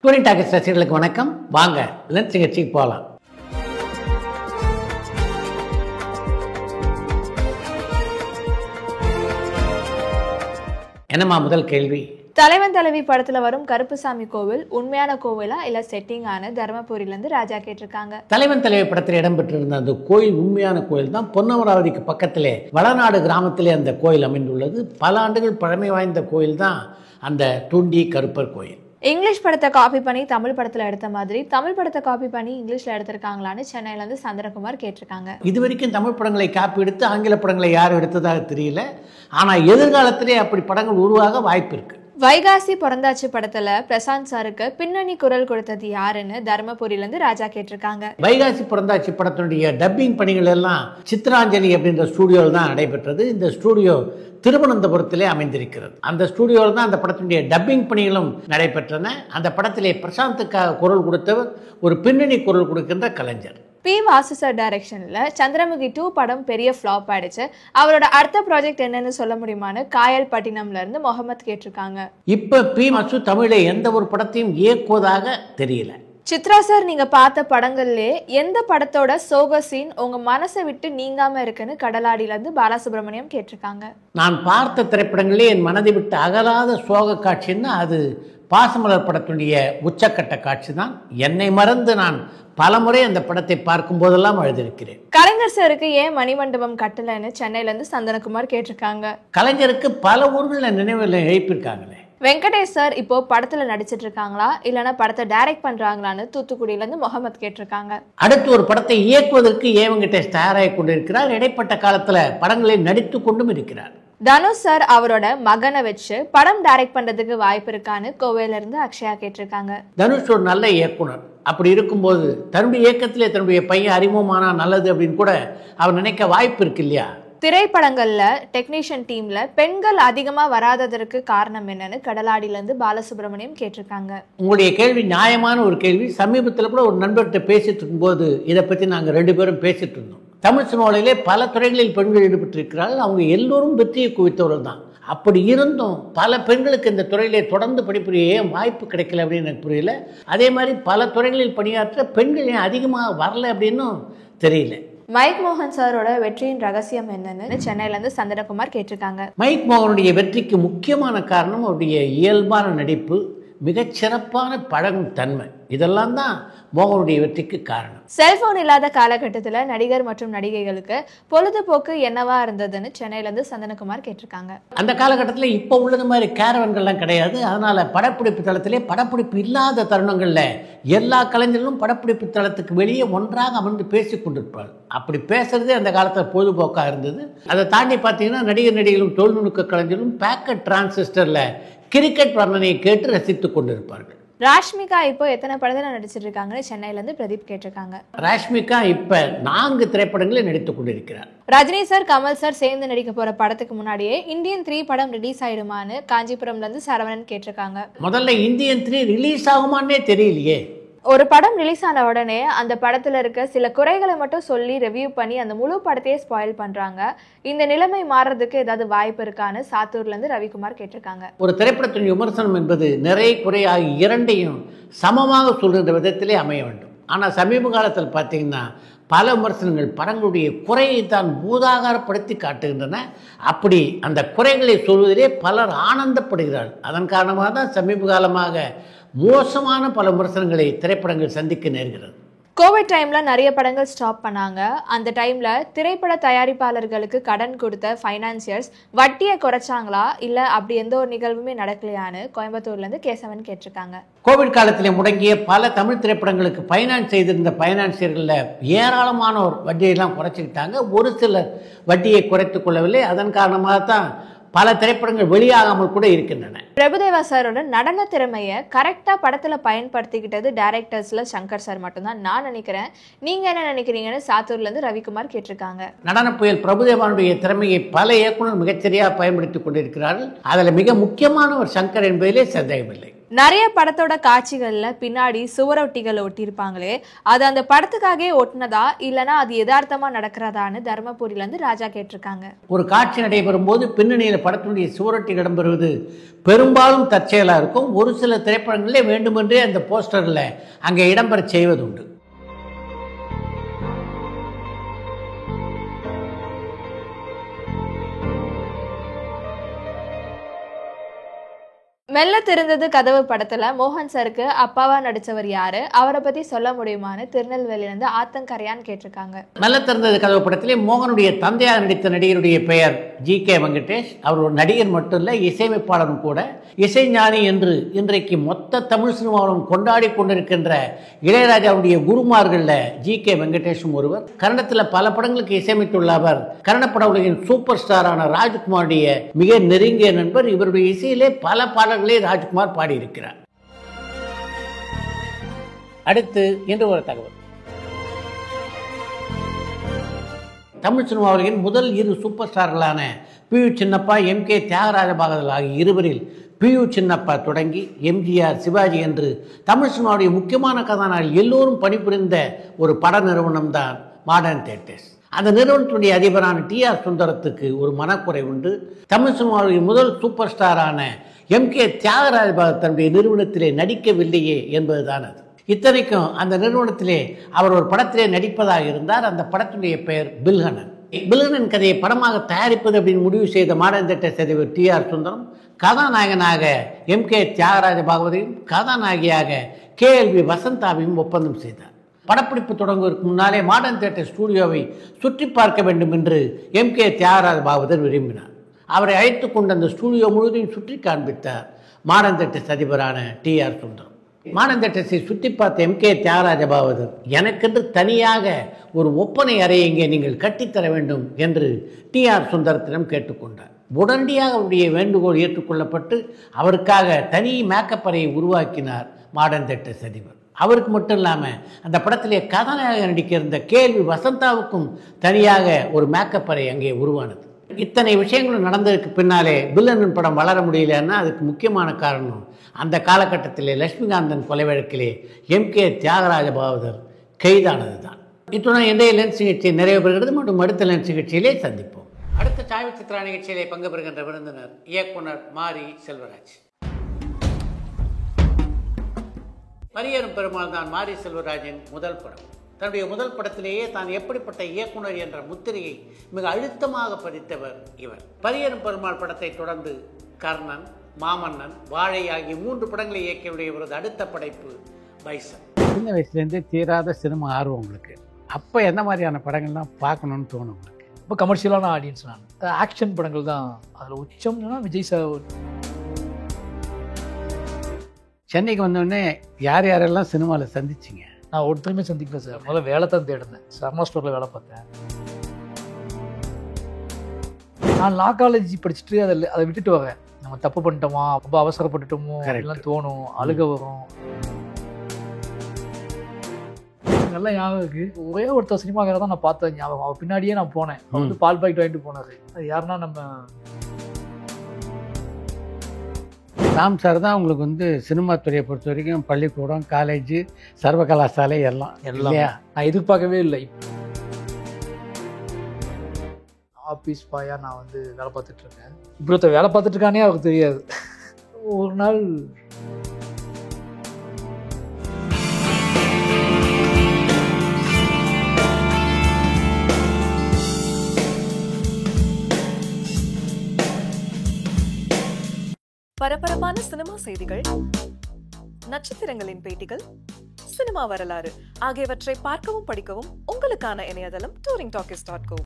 Touring talkies ரசிகர்களுக்கு வணக்கம். வாங்க லென்ஸ் நிகழ்ச்சிக்கு போகலாம். என்னம்மா முதல் கேள்வி? தலைவன் தலைவி படத்துல வரும் கருப்புசாமி கோவில் உண்மையான கோவிலா இல்ல செட்டிங்கான தர்மபுரியில இருந்து ராஜா கேட்டிருக்காங்க. தலைவன் தலைவி படத்தில் இடம்பெற்றிருந்த அந்த கோயில் உண்மையான கோயில் தான். பொன்னமராவதிக்கு பக்கத்திலே வளநாடு கிராமத்திலே அந்த கோயில் அமைந்துள்ளது. பல ஆண்டுகள் பழமை வாய்ந்த கோயில் தான் அந்த தூண்டி கருப்பர் கோயில். இங்கிலீஷ் படத்தை காப்பி பண்ணி தமிழ் படத்துல எடுத்த மாதிரி தமிழ் படத்தை காப்பி பண்ணி இங்கிலீஷ்ல எடுத்திருக்காங்களான்னு சென்னையில இருந்து சந்திரகுமார் கேட்டிருக்காங்க. இது வரைக்கும் தமிழ் படங்களை காப்பி எடுத்து ஆங்கில படங்களை யாரும் எடுத்ததாக தெரியல. ஆனால் எதிர்காலத்திலே அப்படி படங்கள் உருவாக வாய்ப்பு இருக்கு. வைகாசி பிறந்தாச்சு படத்துல பிரசாந்த் சாருக்கு பின்னணி குரல் கொடுத்தது யாருன்னு தர்மபுரியில இருந்து ராஜா கேட்டிருக்காங்க. வைகாசி பிறந்தாச்சு படத்தினுடைய டப்பிங் பணிகள் எல்லாம் சித்ராஞ்சலி அப்படின்ற ஸ்டூடியோவில் தான் நடைபெற்றது. இந்த ஸ்டூடியோ திருவனந்தபுரத்திலே அமைந்திருக்கிறது. அந்த ஸ்டூடியோவில் தான் அந்த படத்தினுடைய டப்பிங் பணிகளும் நடைபெற்றன. அந்த படத்திலே பிரசாந்துக்காக குரல் கொடுத்தவர் ஒரு பின்னணி குரல் கொடுக்கின்ற கலைஞர். பி வாசு சார் டைரக்ஷன்ல சந்திரமுகி 2 படம் பெரிய ஃபிளாப் ஆயிடுச்சு. அவரோட அடுத்த ப்ராஜெக்ட் என்னன்னு சொல்ல முடியுமான்னு காயல்பட்டினம்ல இருந்து முகமது கேட்டிருக்காங்க. இப்ப பி வாசு தமிழை எந்த ஒரு படத்தையும் இயக்குவதாக தெரியல. சித்ரா சார், நீங்க பார்த்த படங்கள்லே எந்த படத்தோட சோக சீன் உங்க மனசை விட்டு நீங்காம இருக்குன்னு கடலாடியில இருந்து பாலசுப்ரமணியம் கேட்டிருக்காங்க. நான் பார்த்த திரைப்படங்களே என் மனதை விட்டு அகலாத சோக காட்சின்னா அது பாசமலர் படத்துடைய உச்சக்கட்ட காட்சி தான். என்னை மறந்து நான் பலமுறை அந்த படத்தை பார்க்கும் போதெல்லாம் அழுதிருக்கிறேன். கலைஞர் சாருக்கு ஏன் மணிமண்டபம் கட்டலைன்னு சென்னையில இருந்து சந்தனகுமார் கேட்டிருக்காங்க. கலைஞருக்கு பல ஊர்களில் நினைவில் எழுப்பியிருக்காங்களே. வெங்கடேஷ் சார் இப்போ படத்துல நடிச்சிட்டு இருக்காங்களா இல்லைன்னா படத்தை டைரக்ட் பண்றாங்களான்னு தூத்துக்குடியில இருந்து முகமது கேட்டிருக்காங்க. அடுத்து ஒரு படத்தை இயக்குவதற்கு வெங்கடேஷ் தயாராகி கொண்டிருக்கிறார். இடைப்பட்ட காலத்துல படங்களில் நடித்து கொண்டும் இருக்கிறார். தனுஷ் சார் அவரோட மகனை வச்சு படம் டைரக்ட் பண்றதுக்கு வாய்ப்பு இருக்கான்னு கோவையில இருந்து அக்ஷயா கேட்டிருக்காங்க. தனுஷ் ஒரு நல்ல இயக்குனர். அப்படி இருக்கும்போது தன்னுடைய இயக்கத்திலே தன்னுடைய பையன் அறிமுகமானா நல்லது அப்படின்னு கூட அவர் நினைக்க வாய்ப்பு இருக்கு இல்லையா? திரைப்படங்கள்ல டெக்னீஷியன் டீம்ல பெண்கள் அதிகமா வராததற்கு காரணம் என்னன்னு கடலாடியில இருந்து பாலசுப்ரமணியம் கேட்டிருக்காங்க. உங்களுடைய கேள்வி நியாயமான ஒரு கேள்வி. சமீபத்தில் கூட ஒரு நண்பர்கிட்ட பேசிட்டு இருக்கும்போது இதை பத்தி நாங்கள் 2 பேரும் பேசிட்டு இருந்தோம். தமிழ் சினிமாவிலே பல துறைகளில் பெண்கள் ஈடுபட்டிருக்கிறார்கள். அவங்க எல்லோரும் வெற்றியை குவித்தவர்கள் தான். அப்படி இருந்தும் பல பெண்களுக்கு இந்த துறையிலே தொடர்ந்து படிப்புரிய வாய்ப்பு கிடைக்கல அப்படின்னு எனக்கு புரியல. அதே மாதிரி பல துறைகளில் பணியாற்ற பெண்கள் ஏன் அதிகமாக வரல அப்படின்னும் தெரியல. மைக் மோகன் சாரோட வெற்றியின் ரகசியம் என்னன்னு சென்னையில இருந்து சந்திரகுமார் கேட்டிருக்காங்க. மைக் மோகனுடைய வெற்றிக்கு முக்கியமான காரணம் அவருடைய இயல்பான நடிப்பு, மிகச்சிறப்பான பழகும் தன்மை. இதெல்லாம் தான் மோகனுடைய வெற்றிக்கு காரணம். செல்போன் இல்லாத காலகட்டத்தில் நடிகர் மற்றும் நடிகைகளுக்கு பொழுதுபோக்கு என்னவா இருந்ததுன்னு சென்னையில இருந்து சந்தனகுமார் கேட்டிருக்காங்க. அந்த காலகட்டத்தில் இப்போ உள்ளது மாதிரி கேரவன்கள்லாம் கிடையாது. அதனால படப்பிடிப்பு தளத்திலே படப்பிடிப்பு இல்லாத தருணங்கள்ல எல்லா கலைஞர்களும் படப்பிடிப்பு தளத்துக்கு வெளியே ஒன்றாக அமர்ந்து பேசி கொண்டிருப்பார்கள். அப்படி பேசுறதே அந்த காலத்தில் பொழுதுபோக்காக இருந்தது. அதை தாண்டி பார்த்தீங்கன்னா நடிகர்களும் தொழில்நுட்ப கலைஞர்களும் பேக்கெட் டிரான்சிஸ்டர்ல கிரிக்கெட் வர்ணனையை கேட்டு ரசித்துக் கொண்டிருப்பார்கள். ராஷ்மிகா இப்போ எத்தனை படத்துல நடிச்சிட்டு இருக்காங்கன்னு சென்னையில இருந்து பிரதீப் கேட்டிருக்காங்க. ராஷ்மிகா இப்ப 4 திரைப்படங்களில் நடித்துக் கொண்டிருக்கிறார். ரஜினி சார் கமல் சார் சேர்ந்து நடிக்க போற படத்துக்கு முன்னாடியே இந்தியன் 3 படம் ரிலீஸ் ஆயிடுமான்னு காஞ்சிபுரம்ல இருந்து சரவணன் கேட்டிருக்காங்க. முதல்ல இந்தியன் 3 ரிலீஸ் ஆகுமான்னே தெரியலையே. ஒரு படம் ரிலீஸ் ஆன உடனே அந்த படத்துல இருக்க சில குறைகளை மட்டும் சொல்லி ரிவ்யூ பண்ணி அந்த முழு படத்தையே ஸ்பாயில் பண்றாங்க. இந்த நிலைமை மாறுறதுக்கு ஏதாவது வாய்ப்பு இருக்கான்னு சாத்தூர்ல இருந்து ரவிக்குமார் கேட்டிருக்காங்க. ஒரு திரைப்படத்தின் விமர்சனம் என்பது நிறைய குறை ஆகிய இரண்டையும் சமமாக சொல்கிற விதத்திலே அமைய வேண்டும். ஆனால் சமீப காலத்தில் பார்த்தீங்கன்னா பல விமர்சனங்கள் படங்களுடைய குறையை தான் பூதாகாரப்படுத்தி காட்டுகின்றன. அப்படி அந்த குறைகளை சொல்வதிலே பலர் ஆனந்தப்படுகிறார்கள். அதன் காரணமாக தான் சமீப காலமாக மோசமான பல விமர்சனங்களை திரைப்படங்கள் சந்திக்க நேர்கிறது. கோவிட் டைம்ல நிறைய படங்கள் ஸ்டாப் பண்ணாங்க. அந்த டைம்ல திரைப்பட தயாரிப்பாளர்களுக்கு கடன் கொடுத்த ஃபைனான்சியர்ஸ் வட்டியை குறைச்சாங்களா இல்ல அப்படி எந்த ஒரு நிகழ்வுமே நடக்கலையான்னு கோயம்புத்தூர்ல இருந்து கேசவன் கேட்டிருக்காங்க. கோவிட் காலத்தில் முடங்கிய பல தமிழ் திரைப்படங்களுக்கு ஃபைனான்ஸ் செய்திருந்த ஃபைனான்சியர்களில் ஏராளமானோர் வட்டியெல்லாம் குறைச்சிக்கிட்டாங்க. ஒரு சிலர் வட்டியை குறைத்துக் கொள்ளவில்லை. அதன் காரணமாக தான் பல திரைப்படங்கள் வெளியாகாமல் கூட இருக்கின்றன. பிரபுதேவா சாரோட நடன திறமையை கரெக்டா படத்துல பயன்படுத்திக்கிட்டது டைரக்டர்ஸ்ல சங்கர் சார் மட்டும்தான் நான் நினைக்கிறேன். நீங்க என்ன நினைக்கிறீங்கன்னு சாத்தூர்ல இருந்து ரவிக்குமார் கேட்டிருக்காங்க. நடன புயல் பிரபுதேவானுடைய திறமையை பல இயக்குனர் மிகச்சரியாக பயன்படுத்திக் கொண்டிருக்கிறார்கள். அதில் மிக முக்கியமான ஒரு சங்கர் என்பதிலே சந்தேகமில்லை. நிறைய படத்தோட காட்சிகள்ல பின்னாடி சுவரொட்டிகள் ஒட்டியிருப்பாங்களே, அது அந்த படத்துக்காகவே ஒட்டினதா இல்லைன்னா அது யதார்த்தமா நடக்கிறதான்னு தர்மபுரியில இருந்து ராஜா கேட்டிருக்காங்க. ஒரு காட்சி நடைபெறும் போது பின்னணியில் படத்தினுடைய சுவரொட்டி இடம்பெறுவது பெரும்பாலும் தற்செயலாக இருக்கும். ஒரு சில திரைப்படங்களிலே வேண்டுமென்றே அந்த போஸ்டரில் அங்கே இடம்பெற செய்வது உண்டு. மெல்ல திறந்தது கதவு படத்துல மோகன் சருக்கு அப்பாவா நடிச்சவர் யாரு, அவரை பத்தி சொல்ல முடியுமான்னு திருநெல்வேலியில இருந்து ஆத்தங்கரையான் கேட்டிருக்காங்க. மெல்ல திறந்தது கதவு படத்திலே மோகனுடைய தந்தையாக நடித்த நடிகருடைய பெயர் ஜி.கே. வெங்கடேஷ். அவர் ஒரு நடிகர் மட்டும் இல்லை, இசையமைப்பாளரும் கூட. இசைஞானி என்று இன்றைக்கு மொத்த தமிழ் சினிமாவிலும் கொண்டாடி கொண்டிருக்கின்ற இளையராஜாவுடைய குருமார்களில் ஜி.கே. வெங்கடேஷும் ஒருவர். கன்னடத்தில் பல படங்களுக்கு இசையமைத்துள்ள அவர் கன்னட உலகின் சூப்பர் ஸ்டாரான ராஜ்குமாருடைய மிக நெருங்கிய நண்பர். இவருடைய இசையிலே பல பாடல்களை ராஜ்குமார் பாடியிருக்கிறார். அடுத்து இன்று ஒரு தகவல். தமிழ் சினிமா உலகின் முதல் இரு சூப்பர் ஸ்டார்களான பி.யு. சின்னப்பா, எம்.கே. தியாகராஜ பாகவதர் ஆகிய இருவரில் பி.யு. சின்னப்பா தொடங்கி எம்.ஜி.ஆர்., சிவாஜி என்று தமிழ் சினிமாவுடைய முக்கியமான கதாநாயகர்கள் எல்லோரும் பணிபுரிந்த ஒரு பட நிறுவனம் தான் மாடர்ன் தியேட்டர்ஸ். அந்த நிறுவனத்துடைய அதிபரான டி.ஆர். சுந்தரத்துக்கு ஒரு மனக்குறை உண்டு. தமிழ் சினிமாவுடைய முதல் சூப்பர் ஸ்டாரான எம்.கே. தியாகராஜ பாகவதர் தன்னுடைய நிறுவனத்திலே நடிக்கவில்லையே என்பதுதான் அது. இத்தனைக்கும் அந்த நிறுவனத்திலே அவர் ஒரு படத்திலே நடிப்பதாக இருந்தார். அந்த படத்தினுடைய பெயர் பில்ஹணன். பில்ஹணன் கதையை படமாக தயாரிப்பது அப்படின்னு முடிவு செய்த மாடர்ன் தியேட்டர்ஸ் அதிபர் டி.ஆர். சுந்தரம் கதாநாயகனாக எம்.கே. தியாகராஜ பாகவதையும் கதாநாயகியாக கே.எல்.வி. வசந்தாவையும் ஒப்பந்தம் செய்தார். படப்பிடிப்பு தொடங்குவதற்கு முன்னாலே மாடர்ன் தியேட்டர் ஸ்டூடியோவை சுற்றி பார்க்க வேண்டும் என்று எம்.கே. தியாகராஜ பாகவதர் விரும்பினார். அவரை அழைத்து கொண்டு அந்த ஸ்டூடியோ முழுவதையும் சுற்றி காண்பித்தார் மாடர்ன் தியேட்டர்ஸ் அதிபரான டி.ஆர். சுந்தரம். மாடர்ன் தியேட்டர்ஸை சுற்றி பார்த்த எம்.கே. தியாகராஜ பாகவதர் எனக்கென்று தனியாக ஒரு ஒப்பனை அறையை இங்கே நீங்கள் கட்டித்தர வேண்டும் என்று டி.ஆர். சுந்தரத்திடம் கேட்டுக்கொண்டார். உடனடியாக அவருடைய வேண்டுகோள் ஏற்றுக்கொள்ளப்பட்டு அவருக்காக தனி மேக்கப் அறையை உருவாக்கினார் மாடர்ன் தியேட்டர்ஸ் அதிபர். அவருக்கு மட்டும் இல்லாமல் அந்த படத்திலே கதாநாயக நடிக்க இருந்த கே.எல்.வி. வசந்தாவுக்கும் தனியாக ஒரு மேக்கப் அறை அங்கே உருவானது. இத்தனை விஷயங்களும் நடந்ததுக்கு பின்னாலே பில்ஹணன் படம் வளர முடியலன்னா அதுக்கு முக்கியமான காரணம் அந்த காலகட்டத்திலே லட்சுமிகாந்தன் கொலை வழக்கிலே எம்.கே. தியாகராஜ பாகவதர் கைதானது தான். இத்துடன் இன்றைய லென்ஸ் நிகழ்ச்சி நிறைவு பெறுகிறது. மற்றும் அடுத்த லென்ஸ் நிகழ்ச்சியிலே சந்திப்போம். அடுத்த சாய்வு சித்ரா நிகழ்ச்சியிலே பங்கு பெறுகின்ற விருந்தினர் இயக்குனர் மாரி செல்வராஜ். பரியேறும் பெருமாள் தான் மாரி செல்வராஜின் முதல் படம். தன்னுடைய முதல் படத்திலேயே தான் எப்படிப்பட்ட இயக்குனர் என்ற முத்திரையை மிக அழுத்தமாக பதித்தவர் இவர். பரியேறும் பெருமாள் படத்தை தொடர்ந்து கர்ணன், மாமன்னன், வாழை ஆகிய 3 படங்களை இயக்கியுடைய இவரது அடுத்த படைப்பு பைசன். சின்ன வயசுலேருந்தே தீராத சினிமா ஆர்வம் உங்களுக்கு. அப்போ எந்த மாதிரியான படங்கள்லாம் பார்க்கணும்னு தோணும் உங்களுக்கு? ரொம்ப கமர்ஷியலான ஆடியன்ஸ். நான் ஆக்ஷன் படங்கள் தான் அதில் உச்சம்னா விஜய் சார். சென்னைக்கு வந்தோடனே யார் யாரெல்லாம் சினிமாவில் சந்திச்சிங்க? நான் ஒருத்தருமே சந்திக்கல சார். முதல்ல வேலை தான் தேடினேன். சர்மா ஸ்டோரில் வேலை பார்த்தேன். நான் லா காலேஜ் படிச்சுட்டு அதை விட்டுட்டு வரேன். நம்ம தப்பு பண்ணிட்டோமா, ரொம்ப அவசரப்பட்டுட்டோமோ எல்லாம் தோணும், அழுக வரும். நல்லா ஞாபகம் இருக்கு. ஒரே ஒருத்தர் சினிமாக்கார தான் நான் பார்த்தேன் ஞாபகம். அவள் பின்னாடியே நான் போனேன். அவன் வந்து பால் பாக்கெட் வாங்கிட்டு போனாரு. அது யாருன்னா நம்ம ராம் சார் தான் உங்களுக்கு வந்து சினிமா துறையை பொறுத்த வரைக்கும் பள்ளிக்கூடம், காலேஜ், சர்வ கலாசாலை எல்லாம் நான் எதிர்பார்க்கவே இல்லை. ஆஃபீஸ் பாயா நான் வந்து வேலை பார்த்துட்டு இருக்கேன். இப்படி வேலை பார்த்துட்டு இருக்கானே அவருக்கு தெரியாது. ஒரு நாள் பரபரப்பான சினிமா செய்திகள், நட்சத்திரங்களின் பேட்டிகள், சினிமா வரலாறு ஆகியவற்றை பார்க்கவும் படிக்கவும் உங்களுக்கான இணையதளம் touringtalkies.co.